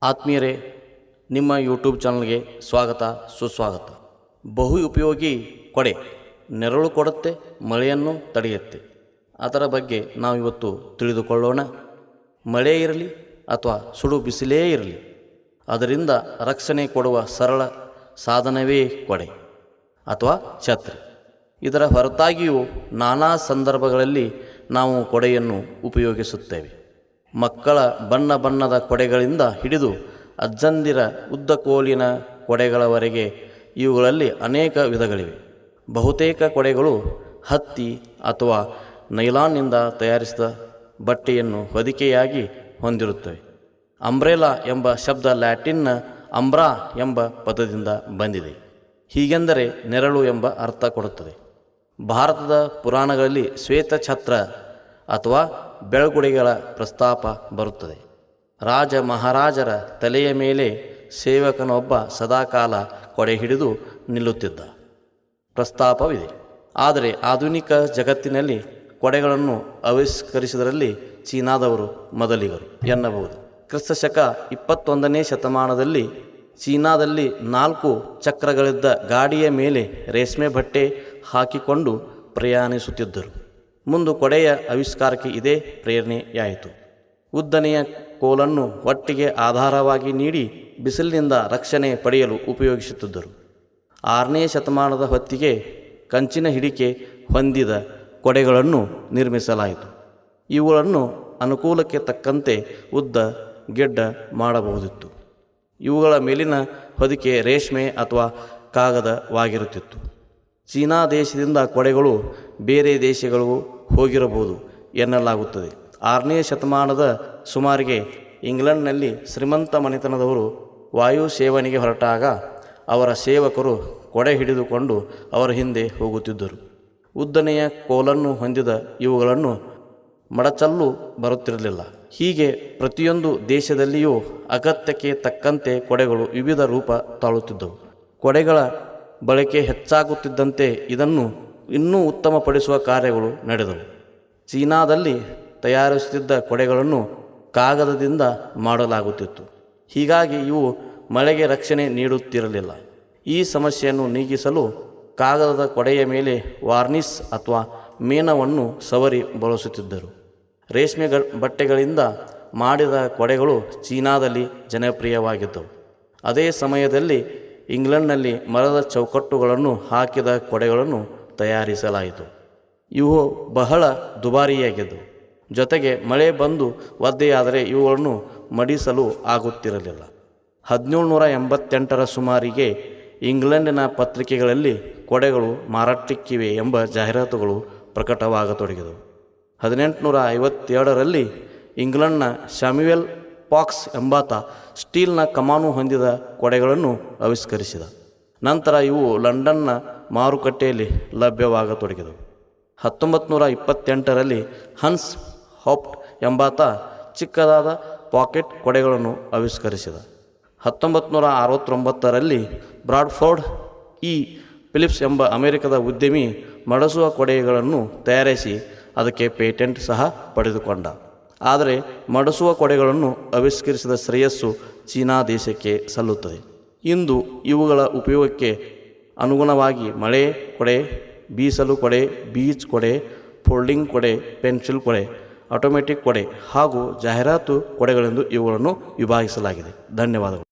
ಆತ್ಮೀಯರೇ, ನಿಮ್ಮ ಯೂಟ್ಯೂಬ್ ಚಾನಲ್ಗೆ ಸ್ವಾಗತ ಸುಸ್ವಾಗತ. ಬಹು ಉಪಯೋಗಿ ಕೊಡೆ ನೆರಳು ಕೊಡುತ್ತೆ, ಮಳೆಯನ್ನು ತಡೆಯುತ್ತೆ. ಅದರ ಬಗ್ಗೆ ನಾವಿವತ್ತು ತಿಳಿದುಕೊಳ್ಳೋಣ. ಮಳೆ ಇರಲಿ ಅಥವಾ ಸುಡು ಬಿಸಿಲೇ ಇರಲಿ, ಅದರಿಂದ ರಕ್ಷಣೆ ಕೊಡುವ ಸರಳ ಸಾಧನವೇ ಕೊಡೆ ಅಥವಾ ಛತ್ರಿ. ಇದರ ಹೊರತಾಗಿಯೂ ನಾನಾ ಸಂದರ್ಭಗಳಲ್ಲಿ ನಾವು ಕೊಡೆಯನ್ನು ಉಪಯೋಗಿಸುತ್ತೇವೆ. ಮಕ್ಕಳ ಬಣ್ಣ ಬಣ್ಣದ ಕೊಡೆಗಳಿಂದ ಹಿಡಿದು ಅಜ್ಜಂದಿರ ಉದ್ದಕೋಲಿನ ಕೊಡೆಗಳವರೆಗೆ ಇವುಗಳಲ್ಲಿ ಅನೇಕ ವಿಧಗಳಿವೆ. ಬಹುತೇಕ ಕೊಡೆಗಳು ಹತ್ತಿ ಅಥವಾ ನೈಲಾನ್ನಿಂದ ತಯಾರಿಸಿದ ಬಟ್ಟೆಯನ್ನು ಹೊದಿಕೆಯಾಗಿ ಹೊಂದಿರುತ್ತವೆ. ಅಂಬ್ರೆಲಾ ಎಂಬ ಶಬ್ದ ಲ್ಯಾಟಿನ್ನ ಅಂಬ್ರಾ ಎಂಬ ಪದದಿಂದ ಬಂದಿದೆ. ಹೀಗೆಂದರೆ ನೆರಳು ಎಂಬ ಅರ್ಥ ಕೊಡುತ್ತದೆ. ಭಾರತದ ಪುರಾಣಗಳಲ್ಲಿ ಶ್ವೇತಛತ್ರ ಅಥವಾ ಬೆಳಗುಡೆಗಳ ಪ್ರಸ್ತಾಪ ಬರುತ್ತದೆ. ರಾಜ ಮಹಾರಾಜರ ತಲೆಯ ಮೇಲೆ ಸೇವಕನೊಬ್ಬ ಸದಾಕಾಲ ಕೊಡೆ ಹಿಡಿದು ನಿಲ್ಲುತ್ತಿದ್ದ ಪ್ರಸ್ತಾಪವಿದೆ. ಆದರೆ ಆಧುನಿಕ ಜಗತ್ತಿನಲ್ಲಿ ಕೊಡೆಗಳನ್ನು ಆವಿಷ್ಕರಿಸಿದರಲ್ಲಿ ಚೀನಾದವರು ಮೊದಲಿಗರು ಎನ್ನಬಹುದು. ಕ್ರಿಸ್ತಶಕ 21ನೇ ಶತಮಾನದಲ್ಲಿ ಚೀನಾದಲ್ಲಿ 4 ಚಕ್ರಗಳಿದ್ದ ಗಾಡಿಯ ಮೇಲೆ ರೇಷ್ಮೆ ಬಟ್ಟೆ ಹಾಕಿಕೊಂಡು ಪ್ರಯಾಣಿಸುತ್ತಿದ್ದರು. ಮುಂದೆ ಕೊಡೆಯ ಆವಿಷ್ಕಾರಕ್ಕೆ ಇದೇ ಪ್ರೇರಣೆಯಾಯಿತು. ಉದ್ದನೆಯ ಕೋಲನ್ನು ಒಟ್ಟಿಗೆ ಆಧಾರವಾಗಿ ನೀಡಿ ಬಿಸಿಲಿನಿಂದ ರಕ್ಷಣೆ ಪಡೆಯಲು ಉಪಯೋಗಿಸುತ್ತಿದ್ದರು. 6ನೇ ಶತಮಾನದ ಹೊತ್ತಿಗೆ ಕಂಚಿನ ಹಿಡಿಕೆ ಹೊಂದಿದ ಕೊಡೆಗಳನ್ನು ನಿರ್ಮಿಸಲಾಯಿತು. ಇವುಗಳನ್ನು ಅನುಕೂಲಕ್ಕೆ ತಕ್ಕಂತೆ ಉದ್ದ ಗೆಡ್ಡ ಮಾಡಬಹುದಿತ್ತು. ಇವುಗಳ ಮೇಲಿನ ಹೊದಿಕೆ ರೇಷ್ಮೆ ಅಥವಾ ಕಾಗದವಾಗಿರುತ್ತಿತ್ತು. ಚೀನಾ ದೇಶದಿಂದ ಕೊಡೆಗಳು ಬೇರೆ ದೇಶಗಳಿಗೂ ಹೋಗಿರಬಹುದು ಎನ್ನಲಾಗುತ್ತದೆ. 6ನೇ ಶತಮಾನದ ಸುಮಾರಿಗೆ ಇಂಗ್ಲೆಂಡ್ನಲ್ಲಿ ಶ್ರೀಮಂತ ಮನೆತನದವರು ವಾಯು ಸೇವನೆಗೆ ಹೊರಟಾಗ ಅವರ ಸೇವಕರು ಕೊಡೆ ಹಿಡಿದುಕೊಂಡು ಅವರ ಹಿಂದೆ ಹೋಗುತ್ತಿದ್ದರು. ಉದ್ದನೆಯ ಕೋಲನ್ನು ಹೊಂದಿದ ಇವುಗಳನ್ನು ಮಡಚಲು ಬರುತ್ತಿರಲಿಲ್ಲ. ಹೀಗೆ ಪ್ರತಿಯೊಂದು ದೇಶದಲ್ಲಿಯೂ ಅಗತ್ಯಕ್ಕೆ ತಕ್ಕಂತೆ ಕೊಡೆಗಳು ವಿವಿಧ ರೂಪ ತಾಳುತ್ತಿದ್ದವು. ಕೊಡೆಗಳ ಬಳಕೆ ಹೆಚ್ಚಾಗುತ್ತಿದ್ದಂತೆ ಇದನ್ನು ಇನ್ನೂ ಉತ್ತಮಪಡಿಸುವ ಕಾರ್ಯಗಳು ನಡೆದವು. ಚೀನಾದಲ್ಲಿ ತಯಾರಿಸುತ್ತಿದ್ದ ಕೊಡೆಗಳನ್ನು ಕಾಗದದಿಂದ ಮಾಡಲಾಗುತ್ತಿತ್ತು. ಹೀಗಾಗಿ ಇವು ಮಳೆಗೆ ರಕ್ಷಣೆ ನೀಡುತ್ತಿರಲಿಲ್ಲ. ಈ ಸಮಸ್ಯೆಯನ್ನು ನೀಗಿಸಲು ಕಾಗದದ ಕೊಡೆಯ ಮೇಲೆ ವಾರ್ನಿಷ್ ಅಥವಾ ಮೇಣವನ್ನು ಸವರಿ ಬಳಸುತ್ತಿದ್ದರು. ರೇಷ್ಮೆ ಬಟ್ಟೆಗಳಿಂದ ಮಾಡಿದ ಕೊಡೆಗಳು ಚೀನಾದಲ್ಲಿ ಜನಪ್ರಿಯವಾಗಿದ್ದವು. ಅದೇ ಸಮಯದಲ್ಲಿ ಇಂಗ್ಲೆಂಡ್ನಲ್ಲಿ ಮರದ ಚೌಕಟ್ಟುಗಳನ್ನು ಹಾಕಿದ ಕೊಡೆಗಳನ್ನು ತಯಾರಿಸಲಾಯಿತು. ಇವು ಬಹಳ ದುಬಾರಿಯಾಗಿದ್ದವು. ಜೊತೆಗೆ ಮಳೆ ಬಂದು ಒದ್ದೆಯಾದರೆ ಇವುಗಳನ್ನು ಮಡಿಸಲು ಆಗುತ್ತಿರಲಿಲ್ಲ. 1788ರ ಸುಮಾರಿಗೆ ಇಂಗ್ಲೆಂಡಿನ ಪತ್ರಿಕೆಗಳಲ್ಲಿ ಕೊಡೆಗಳು ಮಾರಾಟಕ್ಕಿವೆ ಎಂಬ ಜಾಹೀರಾತುಗಳು ಪ್ರಕಟವಾಗತೊಡಗಿದವು. 1852ರಲ್ಲಿ ಇಂಗ್ಲೆಂಡ್ನ ಸ್ಯಾಮ್ಯುಯೆಲ್ ಪಾಕ್ಸ್ ಎಂಬಾತ ಸ್ಟೀಲ್ನ ಕಮಾನು ಹೊಂದಿದ ಕೊಡೆಗಳನ್ನು ಆವಿಷ್ಕರಿಸಿದ. ನಂತರ ಇವು ಲಂಡನ್ನ ಮಾರುಕಟ್ಟೆಯಲ್ಲಿ ಲಭ್ಯವಾಗತೊಡಗಿದವು. 1928ರಲ್ಲಿ ಹನ್ಸ್ ಹಾಪ್ಟ್ ಎಂಬಾತ ಚಿಕ್ಕದಾದ ಪಾಕೆಟ್ ಕೊಡೆಗಳನ್ನು ಆವಿಷ್ಕರಿಸಿದ. 1969ರಲ್ಲಿ ಬ್ರಾಡ್ಫೋರ್ಡ್ ಫಿಲಿಪ್ಸ್ ಎಂಬ ಅಮೆರಿಕದ ಉದ್ಯಮಿ ಮಡಸುವ ಕೊಡೆಗಳನ್ನು ತಯಾರಿಸಿ ಅದಕ್ಕೆ ಪೇಟೆಂಟ್ ಸಹ ಪಡೆದುಕೊಂಡ. ಆದರೆ ಮಡಸುವ ಕೊಡೆಗಳನ್ನು ಆವಿಷ್ಕರಿಸಿದ ಶ್ರೇಯಸ್ಸು ಚೀನಾ ದೇಶಕ್ಕೆ ಸಲ್ಲುತ್ತದೆ. ಇಂದು ಇವುಗಳ ಉಪಯೋಗಕ್ಕೆ ಅನುಗುಣವಾಗಿ ಮಳೆ ಕೊಡೆ, ಬೀಸಲು ಕೊಡೆ, ಬೀಚ್ ಕೊಡೆ, ಫೋಲ್ಡಿಂಗ್ ಕೊಡೆ, ಪೆನ್ಸಿಲ್ ಕೊಡೆ, ಆಟೋಮೆಟಿಕ್ ಕೊಡೆ ಹಾಗೂ ಜಾಹೀರಾತು ಕೊಡೆಗಳೆಂದು ಇವುಗಳನ್ನು ವಿಭಾಗಿಸಲಾಗಿದೆ. ಧನ್ಯವಾದಗಳು.